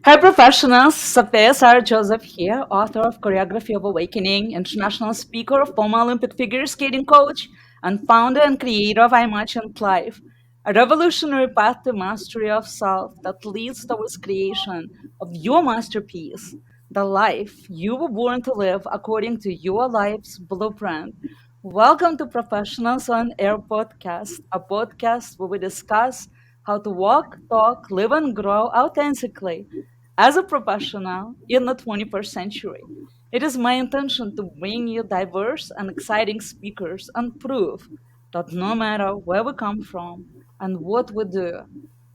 Hi, professionals. SoFeya Sarah Joseph here, author of Choreography of Awakening, international speaker, former Olympic figure skating coach, and founder and creator of imagintlife, a revolutionary path to mastery of self that leads towards creation of your masterpiece, the life you were born to live according to your life's blueprint. Welcome to Professionals on Air podcast, a podcast where we discuss how to walk, talk, live, and grow authentically as a professional in the 21st century. It is my intention to bring you diverse and exciting speakers and prove that no matter where we come from and what we do,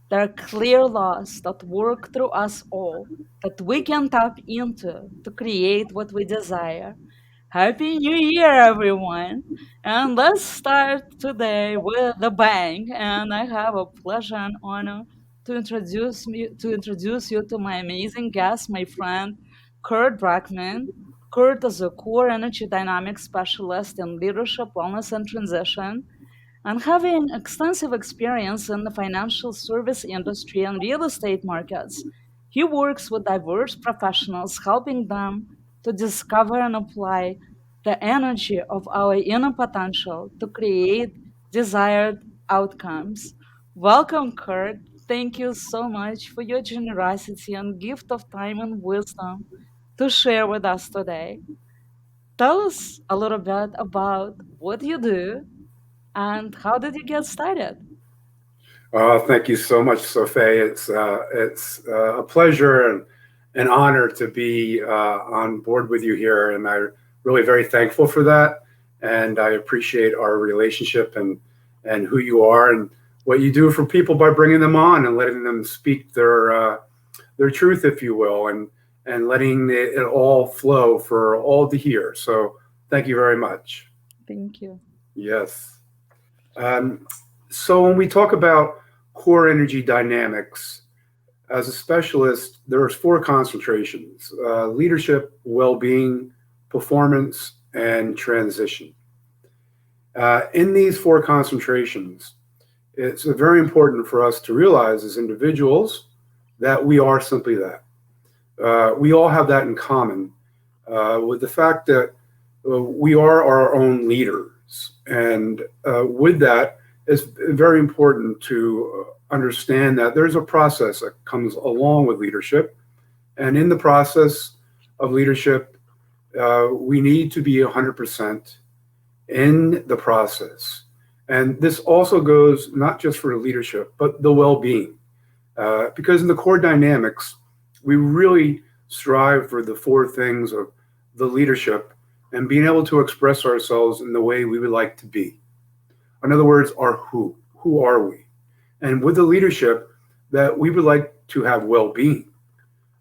there are clear laws that work through us all that we can tap into to create what we desire. Happy New Year, everyone! And let's start today with a bang. And I have a pleasure and honor to introduce you to my amazing guest, my friend Kurt Bruckmann. Kurt is a core energy dynamics specialist in leadership, wellness, and transition. And having extensive experience in the financial service industry and real estate markets, he works with diverse professionals, helping them to discover and apply the energy of our inner potential to create desired outcomes. Welcome, Kurt. Thank you so much for your generosity and gift of time and wisdom to share with us today. Tell us a little bit about what you do and how did you get started? Thank you so much, SoFeya. It's a pleasure and an honor to be on board with you here, and I'm really very thankful for that. And I appreciate our relationship and who you are and what you do for people by bringing them on and letting them speak their truth, if you will, and letting it all flow for all to hear. So thank you very much. Thank you. Yes. Um, so when we talk about core energy dynamics, as a specialist, there's four concentrations: leadership, well-being, performance, and transition. In these four concentrations, it's very important for us to realize as individuals that we are simply that. We all have that in common with the fact that we are our own leaders. And with that, it's very important to understand that there's a process that comes along with leadership. And in the process of leadership, we need to be 100% in the process. And this also goes not just for leadership, but the well being. Because in the core dynamics, we really strive for the four things of the leadership and being able to express ourselves in the way we would like to be. In other words, our who. Who are we? And with the leadership, that we would like to have well-being.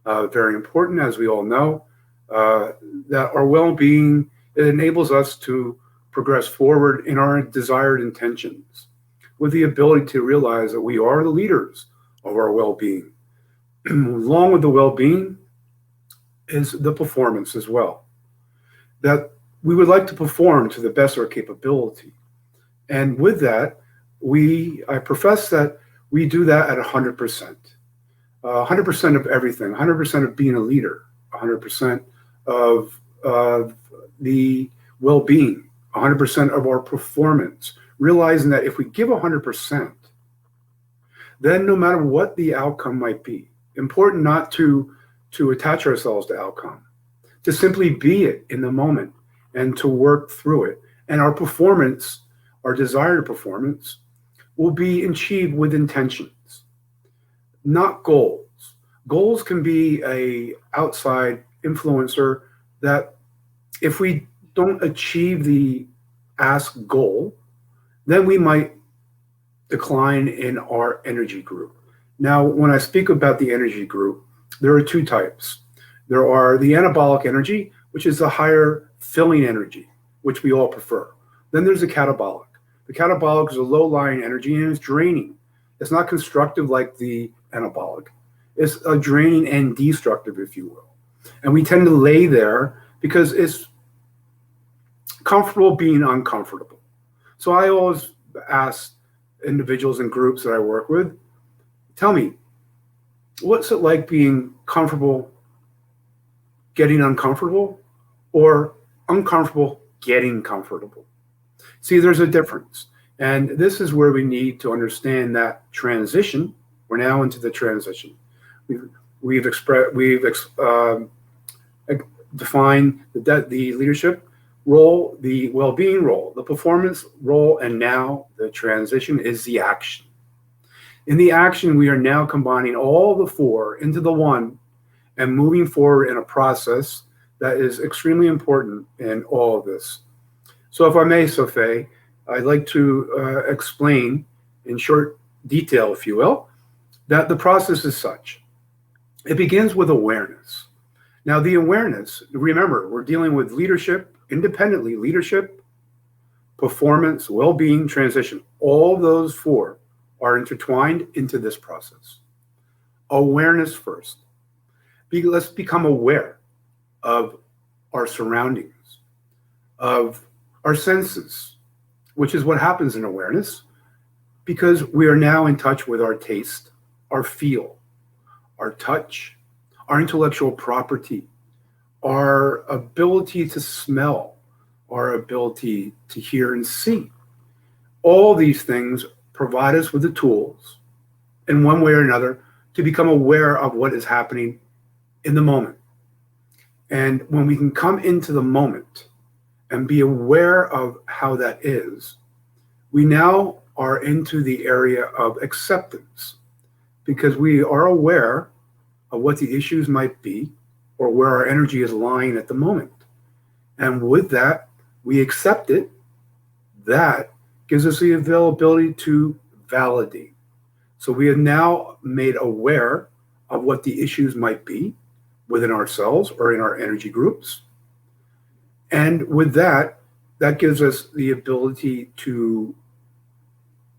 Very important, as we all know, that our well-being, it enables us to progress forward in our desired intentions with the ability to realize that we are the leaders of our well-being. Along with the well-being is the performance as well. That we would like to perform to the best of our capability. And with that, I profess that we do that at 100%. 100% of everything, 100% of being a leader, 100% of the well-being, 100% of our performance, realizing that if we give 100%, then no matter what the outcome might be, important not to attach ourselves to outcome, to simply be it in the moment and to work through it. And our performance, our desired performance, will be achieved with intentions, not goals. Goals can be a outside influencer that if we don't achieve the asked goal, then we might decline in our energy group. Now, when I speak about the energy group, there are two types. There are the anabolic energy, which is the higher filling energy, which we all prefer. Then there's the catabolic. The catabolic is a low-lying energy and it's draining. It's not constructive like the anabolic. It's a draining and destructive, if you will. And we tend to lay there because it's comfortable being uncomfortable. So I always ask individuals and groups that I work with, tell me, what's it like being comfortable getting uncomfortable, or uncomfortable getting comfortable. See, there's a difference. And this is where we need to understand that transition. We're now into the transition. We've, we've defined the leadership role, the well-being role, the performance role, and now the transition is the action. In the action, we are now combining all the four into the one and moving forward in a process that is extremely important in all of this. So if I may, SoFeya, I'd like to explain in short detail, if you will, that the process is such. It begins with awareness. Now, the awareness, remember, we're dealing with leadership, independently leadership, performance, well-being, transition. All those four are intertwined into this process. Awareness first. Let's become aware of our surroundings, of our senses, which is what happens in awareness, because we are now in touch with our taste, our feel, our touch, our intellectual property, our ability to smell, our ability to hear and see. All these things provide us with the tools, in one way or another, to become aware of what is happening in the moment. And when we can come into the moment and be aware of how that is, we now are into the area of acceptance, because we are aware of what the issues might be or where our energy is lying at the moment. And with that, we accept it. That gives us the availability to validate. So we have now made aware of what the issues might be within ourselves or in our energy groups. And with that, that gives us the ability to,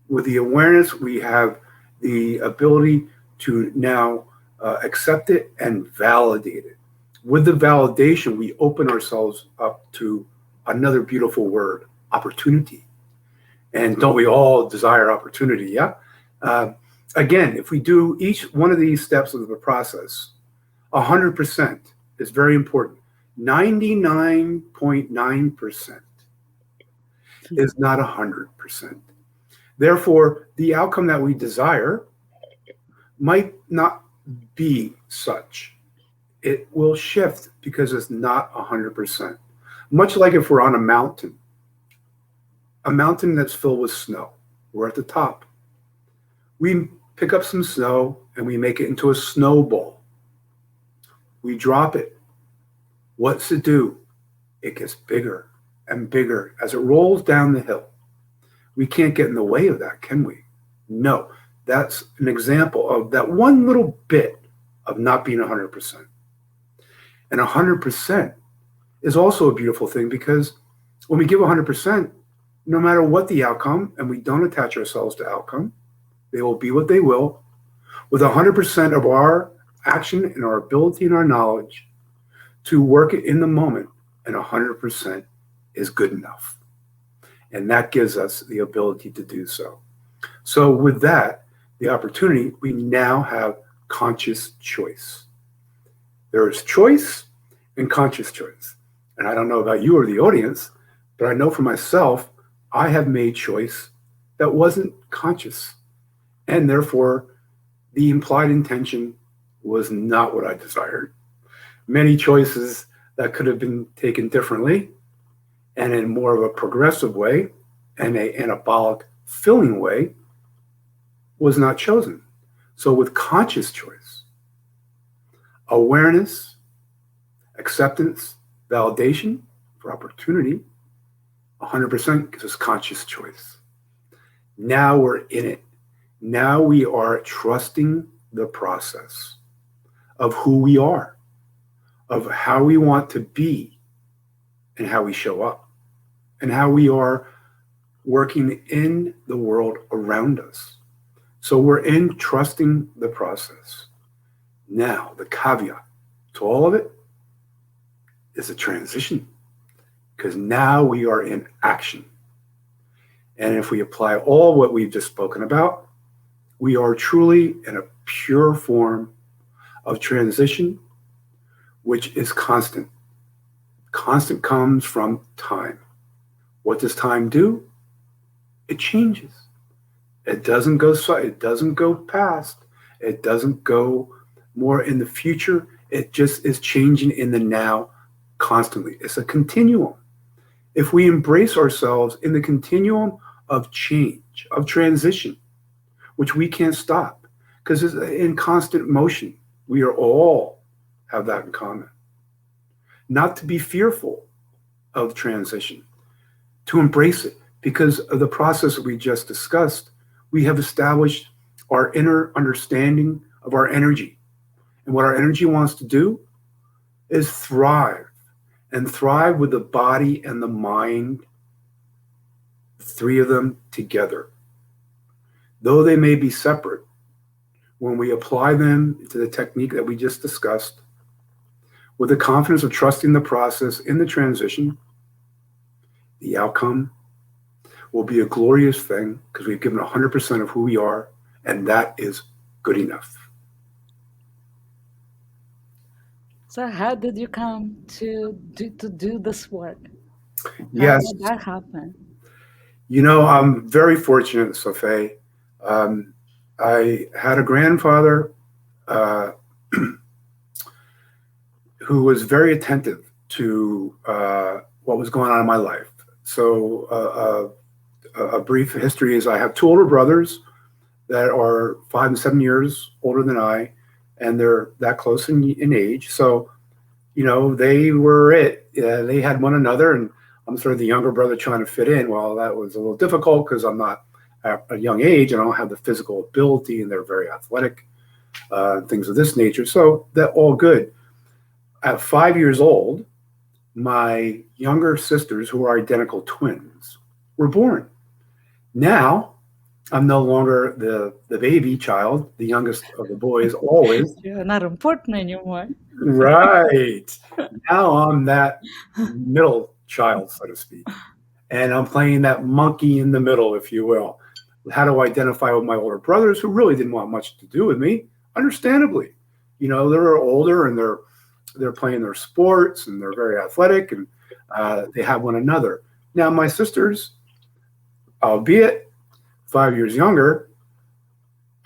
with the awareness, we have the ability to now accept it and validate it. With the validation, we open ourselves up to another beautiful word, opportunity. And don't we all desire opportunity? Yeah. Again, if we do each one of these steps of the process, 100% is very important. 99.9% is not 100%. Therefore, the outcome that we desire might not be such. It will shift because it's not 100%. Much like if we're on a mountain that's filled with snow. We're at the top. We pick up some snow and we make it into a snowball. We drop it. What's it do? It gets bigger and bigger as it rolls down the hill. We can't get in the way of that, can we? No. That's an example of that one little bit of not being 100%. And 100% is also a beautiful thing, because when we give 100%, no matter what the outcome, and we don't attach ourselves to outcome, they will be what they will. With 100% of our action and our ability and our knowledge to work it in the moment, and 100% is good enough. And that gives us the ability to do so. So with that, the opportunity, we now have conscious choice. There is choice and conscious choice. And I don't know about you or the audience, but I know for myself, I have made choice that wasn't conscious. And therefore, the implied intention was not what I desired. Many choices that could have been taken differently and in more of a progressive way and a anabolic filling way was not chosen. So with conscious choice, awareness, acceptance, validation for opportunity, 100% gives us conscious choice. Now we're in it. Now we are trusting the process of who we are, of how we want to be, and how we show up, and how we are working in the world around us. So we're in trusting the process. Now, the caveat to all of it is a transition, because now we are in action. And if we apply all what we've just spoken about, we are truly in a pure form of transition, which is constant. Constant comes from time. What does time do? It changes. It doesn't go past. It doesn't go more in the future. It just is changing in the now constantly. It's a continuum. If we embrace ourselves in the continuum of change, of transition, which we can't stop because it's in constant motion, we are all have that in common. Not to be fearful of transition, to embrace it, because of the process that we just discussed, we have established our inner understanding of our energy. And what our energy wants to do is thrive, and thrive with the body and the mind, the three of them together. Though they may be separate, when we apply them to the technique that we just discussed, with the confidence of trusting the process in the transition, the outcome will be a glorious thing because we've given 100% of who we are, and that is good enough. So how did you come to do this work? How Yes, did that happen? I'm very fortunate, SoFeya. I had a grandfather uh, who was very attentive to what was going on in my life. So a brief history is I have two older brothers that are 5 and 7 years older than I, and they're that close in age. So, they were it. They had one another, and I'm sort of the younger brother trying to fit in. Well, that was a little difficult because I'm not at a young age and I don't have the physical ability, and they're very athletic, things of this nature. So that all good. At 5 years old, my younger sisters, who are identical twins, were born. Now, I'm no longer the baby child, the youngest of the boys, always. You're not important anymore. Right. Now I'm that middle child, so to speak. And I'm playing that monkey in the middle, if you will. How to identify with my older brothers who really didn't want much to do with me, understandably. They're older and they're playing their sports and they're very athletic, and they have one another. Now, my sisters, albeit 5 years younger,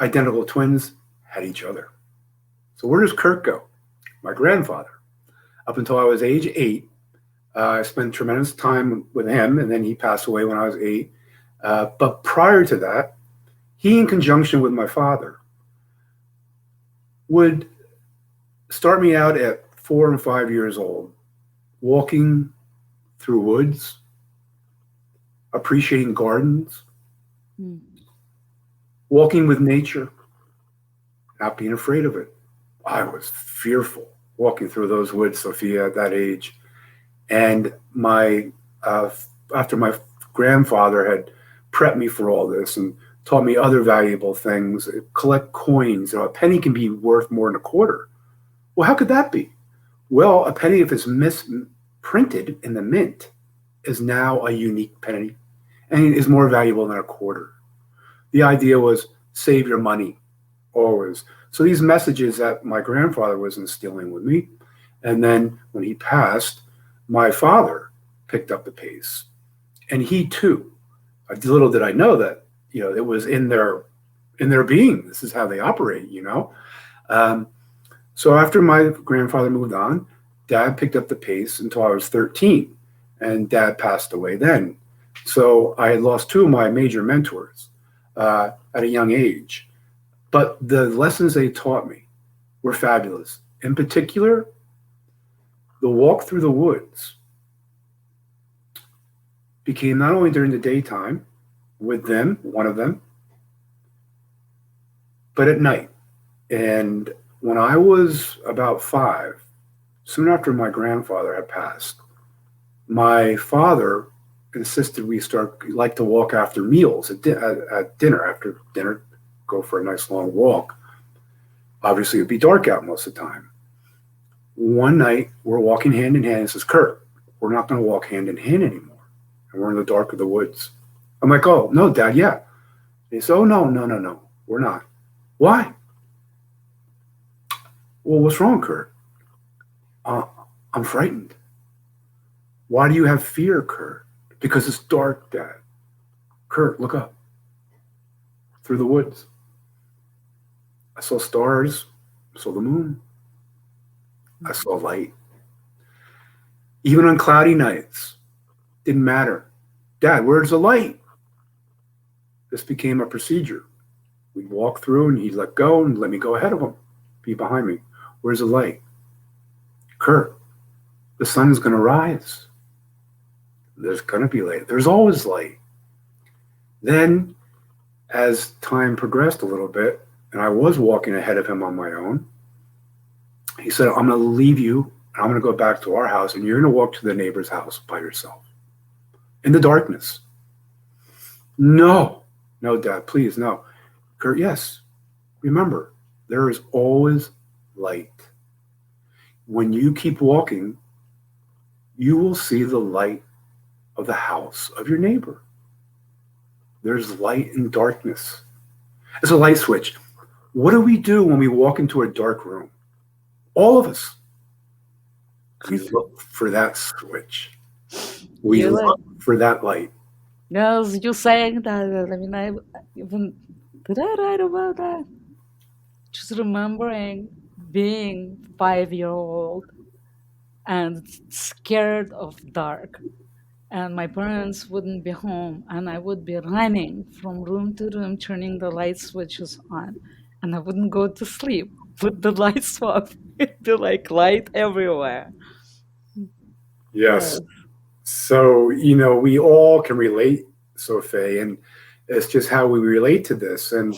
identical twins, had each other. So where does Kurt go? My grandfather. Up until I was age 8, I spent tremendous time with him, and then he passed away when I was 8. But prior to that, he, in conjunction with my father, would start me out at 4 and 5 years old, walking through woods, appreciating gardens, walking with nature, not being afraid of it. I was fearful walking through those woods, SoFeya, at that age. And after my grandfather had prepped me for all this and taught me other valuable things, collect coins. A penny can be worth more than a quarter. Well, how could that be? Well, a penny, if it's misprinted in the mint, is now a unique penny and is more valuable than a quarter. The idea was save your money always. So these messages that my grandfather was instilling with me, and then when he passed, my father picked up the pace, and he too. Little did I know that it was in their being. This is how they operate. So after my grandfather moved on, Dad picked up the pace until I was 13, and Dad passed away then. So I had lost two of my major mentors at a young age. But the lessons they taught me were fabulous. In particular, the walk through the woods became not only during the daytime with them, one of them, but at night. And when I was about 5, soon after my grandfather had passed, my father insisted we like to walk after meals at dinner, after dinner, go for a nice long walk. Obviously, it'd be dark out most of the time. One night, we're walking hand in hand. He says, Kurt, we're not going to walk hand in hand anymore. And we're in the dark of the woods. I'm like, oh, no, Dad, yeah. He says, oh, no, we're not. Why? Well, what's wrong, Kurt? Uh, I'm frightened. Why do you have fear, Kurt? Because it's dark, Dad. Kurt, look up through the woods. I saw stars. I saw the moon. I saw light. Even on cloudy nights, didn't matter. Dad, where's the light? This became a procedure. We'd walk through and he'd let go and let me go ahead of him, be behind me. Where's the light? Kurt, the sun's going to rise. There's going to be light. There's always light. Then, as time progressed a little bit, and I was walking ahead of him on my own, he said, I'm going to leave you and I'm going to go back to our house and you're going to walk to the neighbor's house by yourself in the darkness. No, no, Dad, please, no. Kurt, yes. Remember, there is always light. When you keep walking, you will see the light of the house of your neighbor. There's light and darkness. It's a light switch. What do we do when we walk into a dark room? All of us. We look for that switch. We You like, look for that light. yes, you saying that. I mean, I even did I write about that? Just remembering being 5 year old and scared of dark, and my parents wouldn't be home, and I would be running from room to room, turning the light switches on, and I wouldn't go to sleep with the lights off. It'd be like light everywhere. Yes. Yes. So, we all can relate, SoFeya, and it's just how we relate to this. And,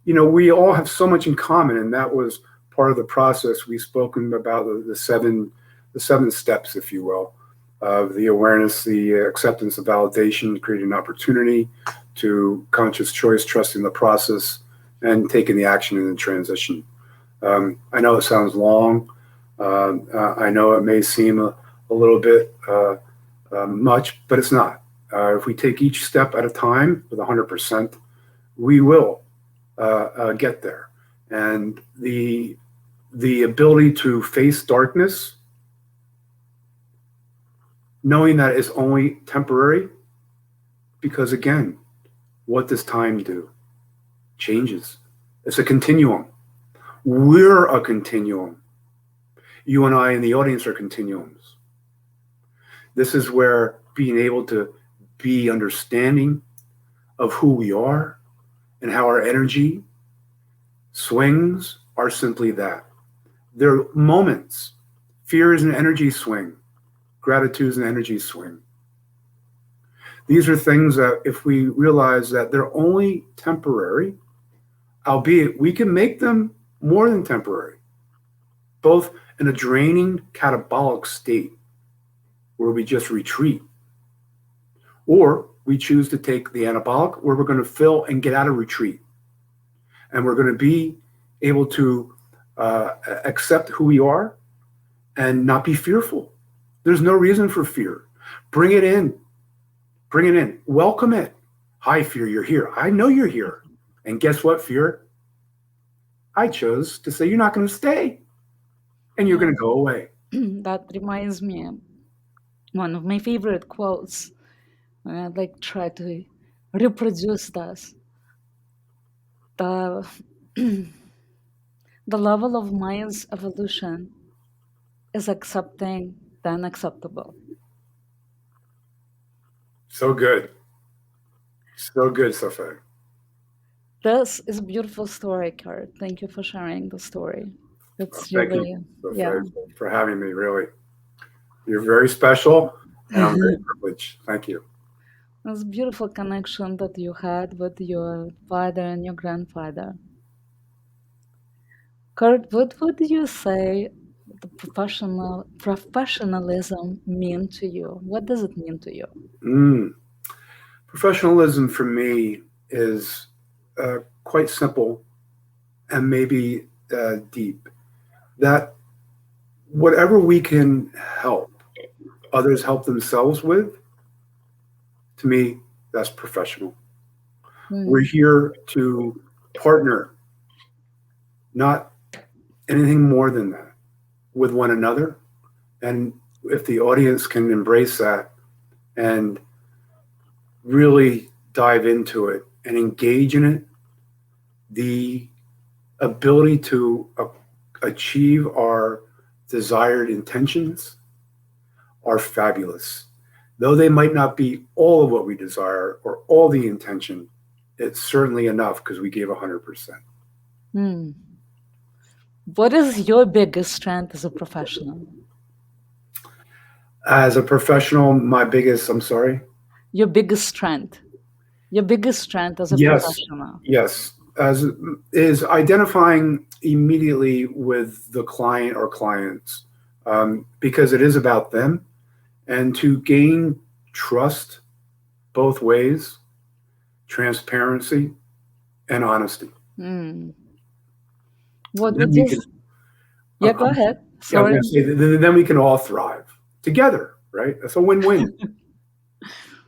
we all have so much in common. And that was part of the process. We've spoken about the seven steps, if you will, of the awareness, the acceptance, the validation, creating an opportunity to conscious choice, trusting the process, and taking the action in the transition. I know it sounds long. I know it may seem a little bit much, but it's not. If we take each step at a time with 100%, we will get there. And the ability to face darkness, knowing that it's only temporary, because again, what does time do? Changes. It's a continuum. We're a continuum. You and I in the audience are continuums. This is where being able to be understanding of who we are and how our energy swings are simply that. They're moments. Fear is an energy swing. Gratitude is an energy swing. These are things that if we realize that they're only temporary, albeit we can make them more than temporary, both in a draining catabolic state where we just retreat, or we choose to take the anabolic where we're going to fill and get out of retreat. And we're going to be able to accept who we are and not be fearful. There's no reason for fear. Bring it in. Bring it in. Welcome it. Hi, fear, you're here. I know you're here. And guess what, fear? I chose to say you're not going to stay and you're going to go away. That reminds me one of my favorite quotes. I'd like try to reproduce this. The the level of mind's evolution is accepting the unacceptable. So good. So good, SoFeya. This is a beautiful story, Kurt. Thank you for sharing the story. It's Thank you, really, yeah. SoFeya, for having me, really. You're very special, and I'm very privileged. Thank you. It's a beautiful connection that you had with your father and your grandfather. Kurt, what would you say the professionalism mean to you? What does it mean to you? Mm. Professionalism for me is quite simple and maybe deep. That whatever we can help others help themselves with, to me, that's professional. We're Hmm. here to partner, not anything more than that with one another. And if the audience can embrace that and really dive into it and engage in it, the ability to achieve our desired intentions are fabulous. Though they might not be all of what we desire or all the intention, it's certainly enough because we gave 100%. Hmm. What is your biggest strength as a professional? As a professional, my biggest, I'm sorry. Your biggest strength. Your biggest strength as a Yes, professional. yes. As is identifying immediately with the client or clients, because it is about them, and to gain trust both ways, transparency and honesty. Hmm. What Then would we you? can. Yeah, go ahead. Yeah, I was Sorry. going to say. Then we can all thrive together, right? That's a win-win.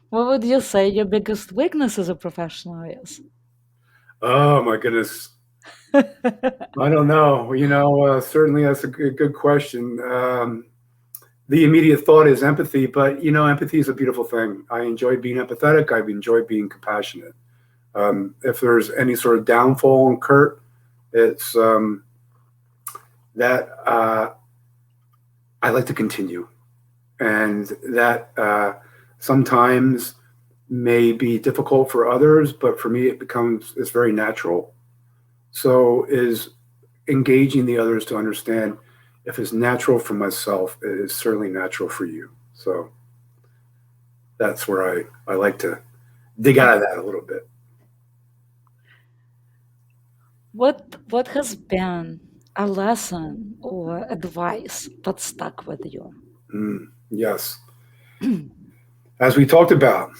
What would you say your biggest weakness as a professional is? Oh my goodness. I don't know. Certainly that's a good question. The immediate thought is empathy, but empathy is a beautiful thing. I enjoy being empathetic. I've enjoyed being compassionate. If there's any sort of downfall in Kurt, it's that I like to continue, and that sometimes may be difficult for others, but for me, it's very natural. So is engaging the others to understand if it's natural for myself, it is certainly natural for you. So that's where I like to dig out of that a little bit. What has been a lesson or advice that stuck with you? Yes. As we talked about,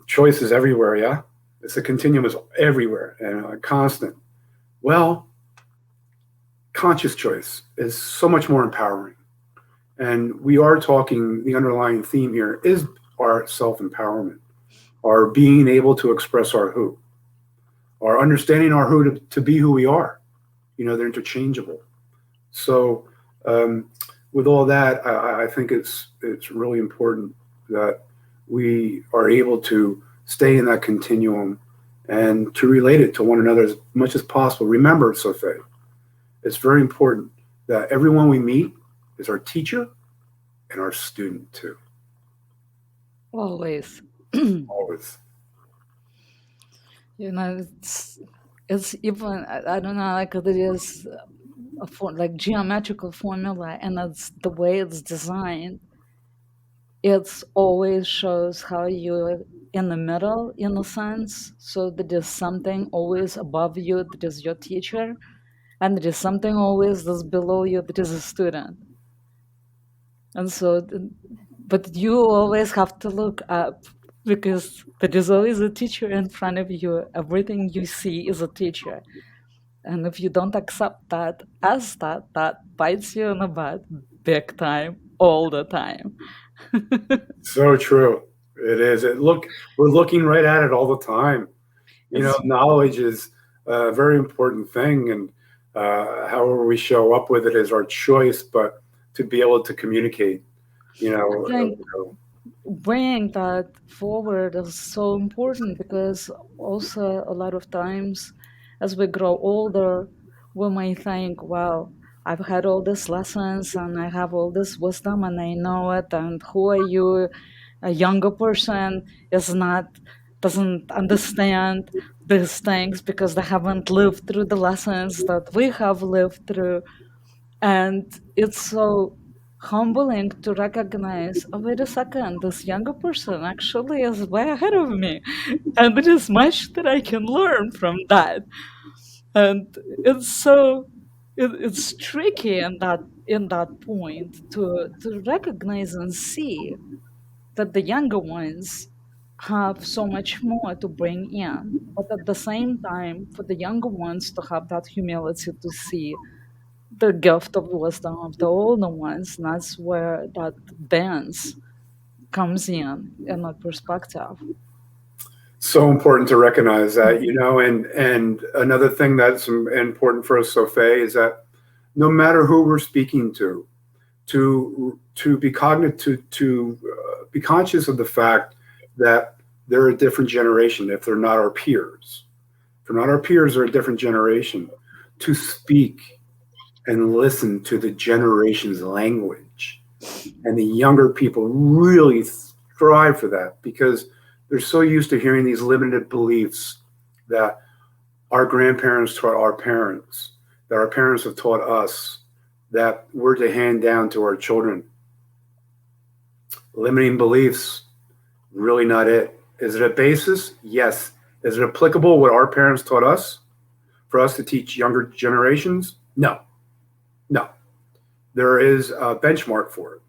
choice is everywhere, yeah? It's a continuum is everywhere and a constant. Well, conscious choice is so much more empowering. And we are talking, the underlying theme here is our self empowerment, our being able to express our who, our understanding our who to be who we are. They're interchangeable. So, with all that, I think it's really important that we are able to stay in that continuum and to relate it to one another as much as possible. Remember, SoFeya, it's very important that everyone we meet is our teacher and our student too. Always. Always. It's even I don't know, like it is like geometrical formula, and it's the way it's designed. It's always shows how you're in the middle, in a sense. So there is something always above you that is your teacher, and there is something always that's below you that is a student. And so, but you always have to look up because there is always a teacher in front of you. Everything you see is a teacher. And if you don't accept that as that, that bites you in the butt big time, all the time. So true. It is. We're looking right at it all the time. It's Knowledge is a very important thing, and however we show up with it is our choice. But to be able to communicate, you I know, think bringing that forward is so important because also a lot of times as we grow older, we may think, well, I've had all these lessons and I have all this wisdom and I know it. And who are you? A younger person is not, doesn't understand these things because they haven't lived through the lessons that we have lived through. And it's so humbling to recognize, oh, wait a second, this younger person actually is way ahead of me. And there is much that I can learn from that. And it's so it's tricky in that point to recognize and see that the younger ones have so much more to bring in. But at the same time, for the younger ones to have that humility to see the gift of wisdom of the older ones, and that's where that dance comes in that perspective. so important to recognize that, and another thing that's important for us, Sophie, is that no matter who we're speaking to be cognizant to be conscious of the fact that they're a different generation if they're not our peers. If they're not our peers, they're a different generation. To speak and listen to the generation's language. And the younger people really strive for that because they're so used to hearing these limited beliefs that our grandparents taught our parents, that our parents have taught us, that we're to hand down to our children. Limiting beliefs, really not it. Is it a basis? Yes. Is it applicable what our parents taught us for us to teach younger generations? No, no. There is a benchmark for it,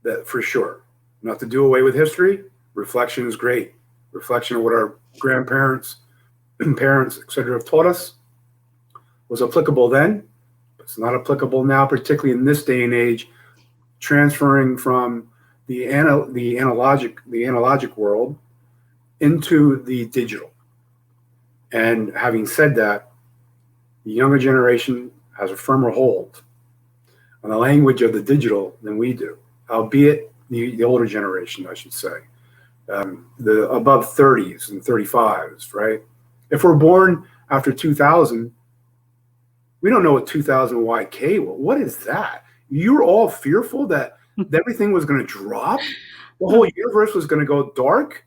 that for sure. Not to do away with history. Reflection is great. Reflection of what our grandparents, parents, etc., have taught us was applicable then. It's not applicable now, particularly in this day and age, transferring from the analogic world into the digital. And having said that, the younger generation has a firmer hold on the language of the digital than we do, albeit the older generation, I should say, the above 30s and 35s, right? If we're born after 2000, we don't know what 2000 YK was. What is that? You were all fearful that everything was going to drop? The whole universe was going to go dark?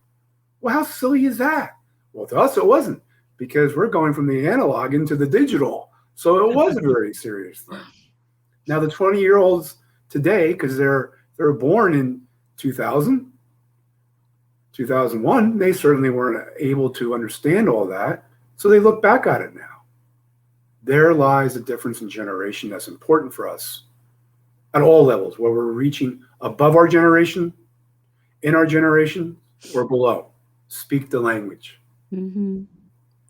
Well, how silly is that? Well, to us, it wasn't because we're going from the analog into the digital. So it was a very serious thing. Now, the 20-year-olds today, because they're born in 2000, 2001, they certainly weren't able to understand all that. So they look back at it now. There lies a difference in generation that's important for us at all levels, where we're reaching above our generation, in our generation, or below. Speak the language. Mm-hmm.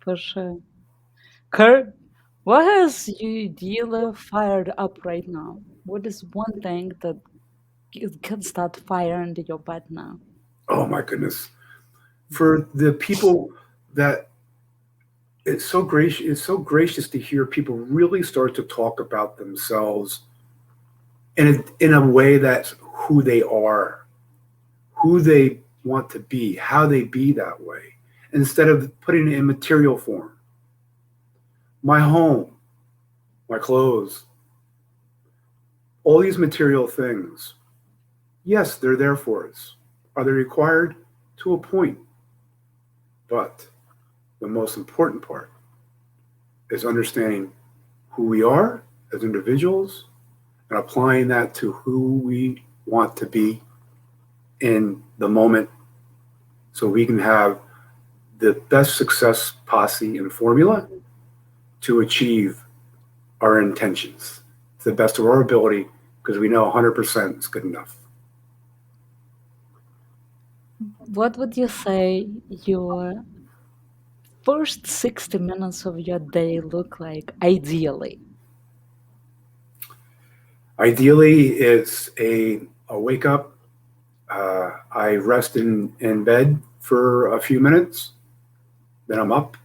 For sure. Kurt, what has you dealer fired up right now? What is one thing that can start fire under your butt now? Oh my goodness. For the people that it's so gracious to hear people really start to talk about themselves in a way that's who they are, who they want to be, how they be that way, instead of putting it in material form. My home, my clothes, all these material things, yes, they're there for us. Are they required? To a point. But the most important part is understanding who we are as individuals and applying that to who we want to be in the moment so we can have the best success posse and formula to achieve our intentions to the best of our ability because we know 100% is good enough. What would you say your first 60 minutes of your day look like ideally? Ideally, it's a wake up. I rest in bed for a few minutes, then I'm up,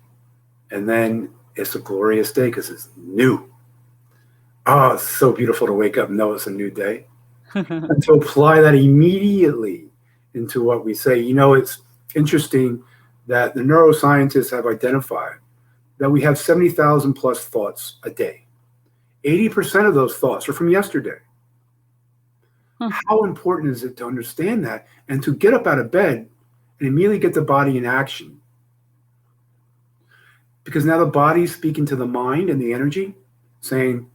and then it's a glorious day because it's new. Oh, it's so beautiful to wake up and know it's a new day. And to apply that immediately into what we say. You know, it's interesting that the neuroscientists have identified that we have 70,000 plus thoughts a day. 80% of those thoughts are from yesterday. How important is it to understand that and to get up out of bed and immediately get the body in action? Because now the body's speaking to the mind and the energy, saying,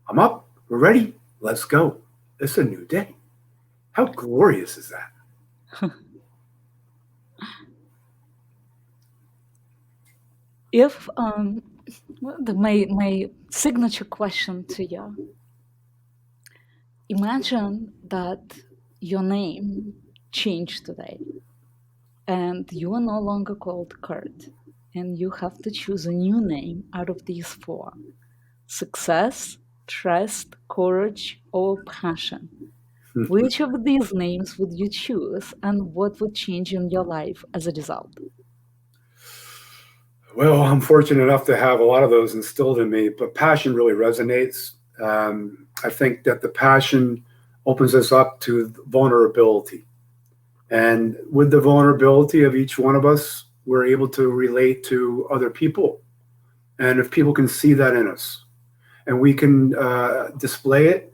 I'm up, we're ready, let's go. It's a new day. How glorious is that? If my signature question to you, imagine that your name changed today and you are no longer called Kurt and you have to choose a new name out of these four: success, trust, courage, or passion. Which of these names would you choose and what would change in your life as a result? Well, I'm fortunate enough to have a lot of those instilled in me, but passion really resonates. I think that the passion opens us up to vulnerability. And with the vulnerability of each one of us, we're able to relate to other people. And if people can see that in us and we can display it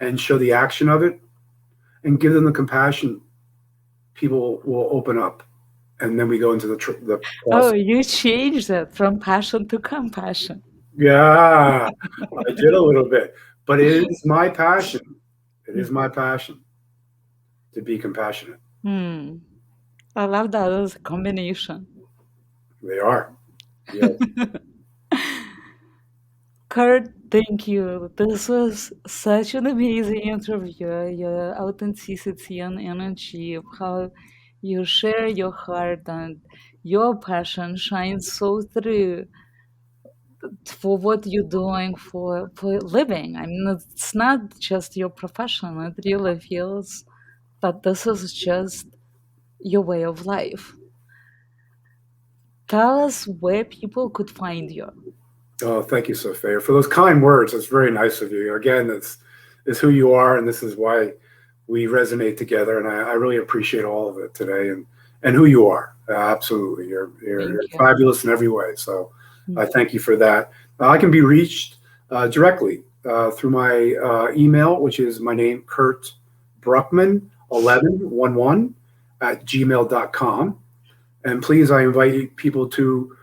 and show the action of it and give them the compassion, people will open up. And then we go into the Oh, process. you changed it from passion to compassion. Yeah, I did a little bit, but it is my passion. It is my passion to be compassionate. Hmm. I love that as a combination. They are. Yeah. Kurt, thank you. This was such an amazing interview. Your authenticity and energy of how you share your heart and your passion shines so through for what you're doing for living. I mean, it's not just your profession. It really feels that this is just your way of life. Tell us where people could find you. Oh, thank you, SoFeya, for those kind words. That's very nice of you. Again, it's who you are, and this is why we resonate together. And I really appreciate all of it today, and who you are. Absolutely, you're Thank you. fabulous in every way. So I Mm. thank you for that. I can be reached directly through my email, which is my name, Kurt Bruckmann 1111 at gmail.com. And please, I invite people to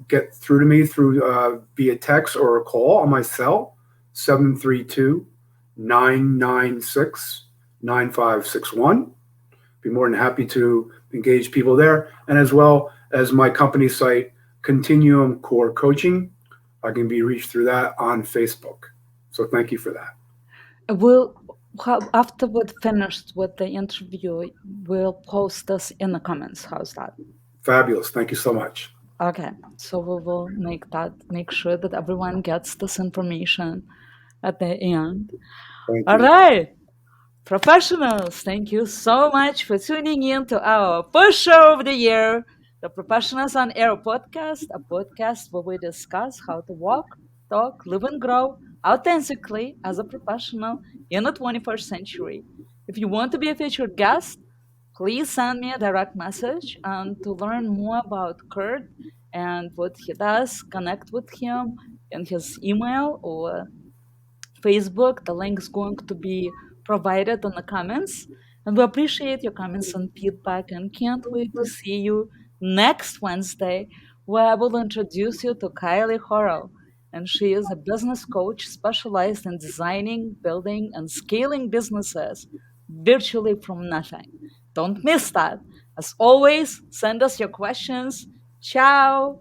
get through to me through via text or a call on my cell, 732-996-9561. Be more than happy to engage people there. And as well as my company site, Continuum Core Coaching. I can be reached through that on Facebook. So thank you for that. We'll after we're finished with the interview, we'll post this in the comments. How's that? Fabulous. Thank you so much. Okay, so we will make sure that everyone gets this information at the end. Thank All you. right, professionals, thank you so much for tuning in to our first show of the year, the Professionals on Air podcast, a podcast where we discuss how to walk, talk, live, and grow authentically as a professional in the 21st century. If you want to be a featured guest, please send me a direct message. And to learn more about Kurt and what he does, connect with him in his email or Facebook. The link is going to be provided in the comments. And we appreciate your comments and feedback and can't wait to see you next Wednesday, where I will introduce you to Kylie Horrell. And she is a business coach specialized in designing, building, and scaling businesses virtually from nothing. Don't miss that. As always, send us your questions. Ciao.